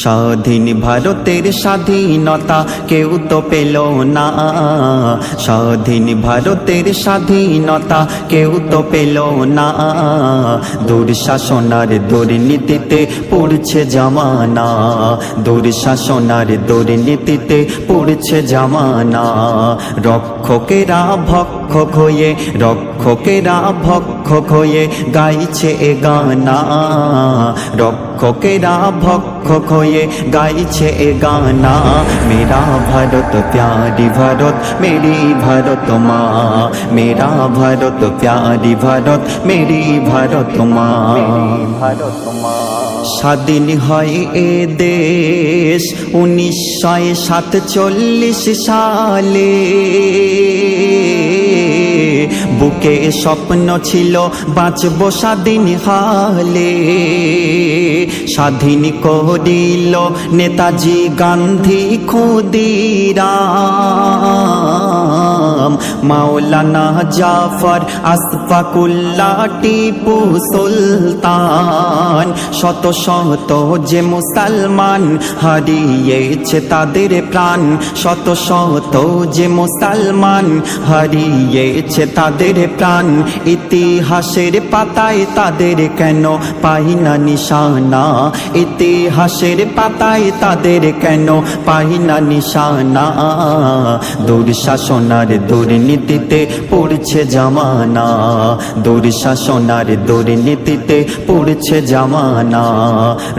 স্বাধীন ভারতের স্বাধীনতা কেউ তো পেল না, স্বাধীন ভারতের স্বাধীনতা কেউ তো পেল না। দুঃশাসনার দুর্নীতিতে পড়ছে জামানা, দুঃশাসনার দুর্নীতিতে পড়ছে জামানা। রক্ষকেরা ভক্ষক হয়ে, রক্ষকেরা ভক্ষক হয়ে গাইছে এ গানা, রক্ষকেরা ভক্ষক হয়ে গাইছে এ গানা। মেরা ভারত প্যারি ভারত মেরি ভারত মা, মেরা ভারত প্যারি ভারত মেরি ভারত মা, ভারত মা। স্বাধীন হয় এ দেশ 1947 সালে, বুকে স্বপ্ন ছিল বাঁচব স্বাধীন হালে। স্বাধীন করিল নেতাজি গান্ধী ক্ষুদিরাম, মাওলানা জাফর আশফাকুল্লাহ টিপু সুলতান। শত শত যে মুসলমান হারিয়েছে তাদের প্রাণ, শত শত যে মুসলমান হারিয়েছে তাদের প্রাণ। ইতিহাসের পাতায় তাদের কেন পাই না নিশানা, ইতিহাসের পাতায় তাদের কেন পাই না নিশানা। দুঃশাসনার দুর্নীতিতে পড়ছে জামানা, দুঃশাসনার দুর্নীতিতে পড়ছে জামানা।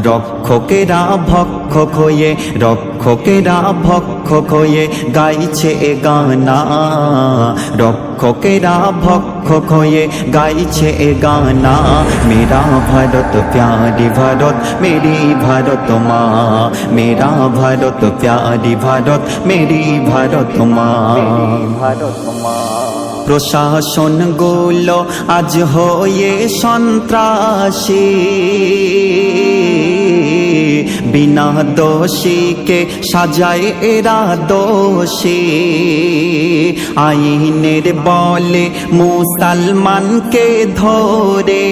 রক্ষকেরা ভক্ষক হয়ে, রক্ষকেরা ভক্ষক হয়ে গাইছে এ গানা, রক্ষকেরা ভক্ষক হয়ে গাইছে এ গানা। মেরা ভারত প্যারি ভারত মেরি ভারত মা, মেরা ভারত প্যারি ভারত মেরি ভারত মা, ভারত মা। প্রশাসন গুলো আজ হয়ে সন্ত্রাসী, বিনা দোষীকে সাজায় এরা দোষী। আইনের বলে মুসলমানকে ধরে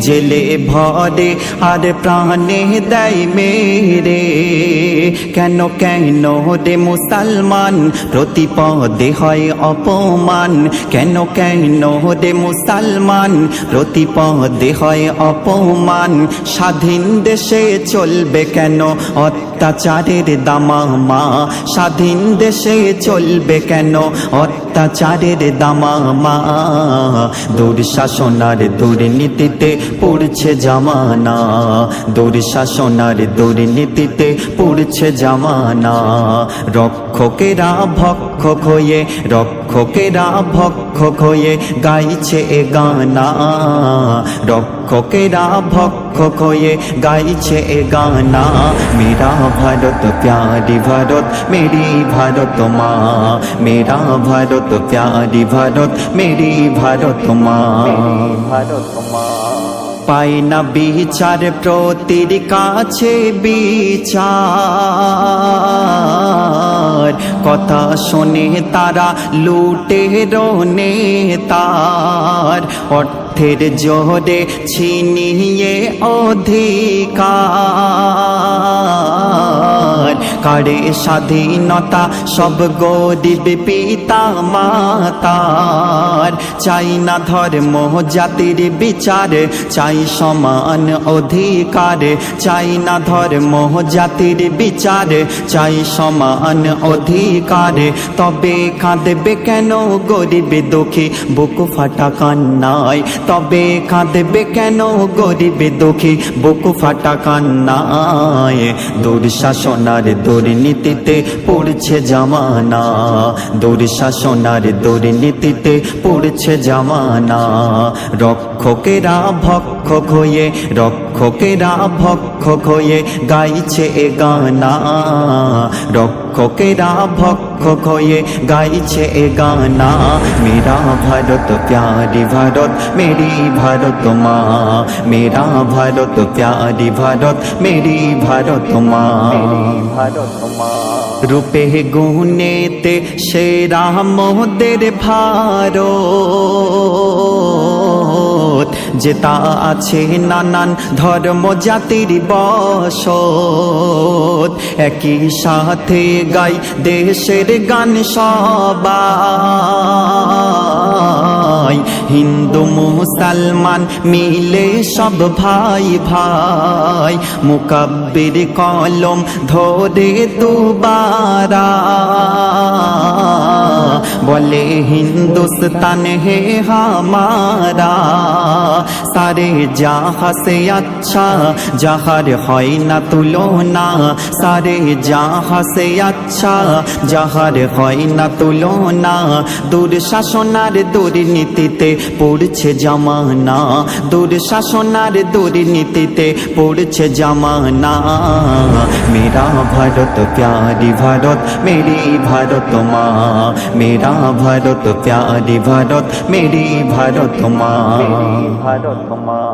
জেলে ভরে আর প্রাণে দেয় মেরে। কেন কেন রে মুসলমান প্রতিপদে হয় অপমান, কেন কেন রে মুসলমান প্রতিপদে হয় অপমান। স্বাধীন দেশে চলবে কেন অত্যাচারের দামামা, স্বাধীন দেশে চলবে কেন অত্যাচারের দামামা। দুঃশাসনার দুর্নীতিতে পড়ছে জামানা, দুঃশাসনার দুর্নীতিতে পড়ছে জামানা। রক্ষকেরা ভক্ষক হয়ে, রক্ষকেরা ভক্ষক হয়ে গাইছে এ গানা, রক্ষকেরা ভক্ষক হয়ে গাইছে এ গানা। মেরা ভারত প্যারি ভারত মেরি ভারত মা, মেরা ভারত প্যারি ভারত মেরি ভারত মা, ভারত মা। পায় না বিচার প্রতির কাছে বিচার, কথা শোনে তারা লুটের নেতার। অর্থের জোরে ছিনিয়ে অধিকার, কারে স্বাধীনতা সব গরিব পিতা মাতার। চাই না ধর্ম জাতির বিচার, চাই সমান অধিকার, চাই না ধর্ম জাতির বিচার, চাই সমান অধিকার। তবে কাঁদবে কেন গরিব দুঃখী বুক ফাটা কান্নায়, তবে কাঁদবে কেন গরিব দুঃখী বুক ফাটা কান্নায়। দুঃশাসনার দুর্নীতিতে পড়ছে জামানা, দুঃশাসনার দুর্নীতিতে পড়ছে জামানা। রক্ষকেরা ভক্ষক হয়ে, রক্ষকেরা ভক্ষক হয়ে গাইছে এ গানা, রক্ষকেরা ভক্ষক হয়ে গাইছে এ গানা। মেরা ভারত প্যারি ভারত মেরি ভারত মা, মেরা ভারত প্যারি ভারত মেরি ভারত মা, ভারত মা। রূপে গুণেতে সেরা মোদের ভারত, যেটা আছে নানান ধর্ম জাতির বসত, একই সাথে গাই দেশের গান সবাই, হিন্দু মুসলমান মিলে সব ভাই ভাই, মুকাব্বির কলম ধরে দুবারা বলে হিন্দুস্তান হে হামারা, সারে জাহাঁ সে আচ্ছা যাহার হয় না তুলনা, সারে জাহাঁ সে আচ্ছা যাহার হয় না তুলনা, দুঃশাসনার দুর্নীতিতে পড়ছে জামানা, দুঃশাসনার দুর্নীতিতে পড়ছে জামানা। মেরা ভারত প্যারি ভারত মেরি ভারত মা, मेरा भारत प्यारी भारत मेरी भारत माँ।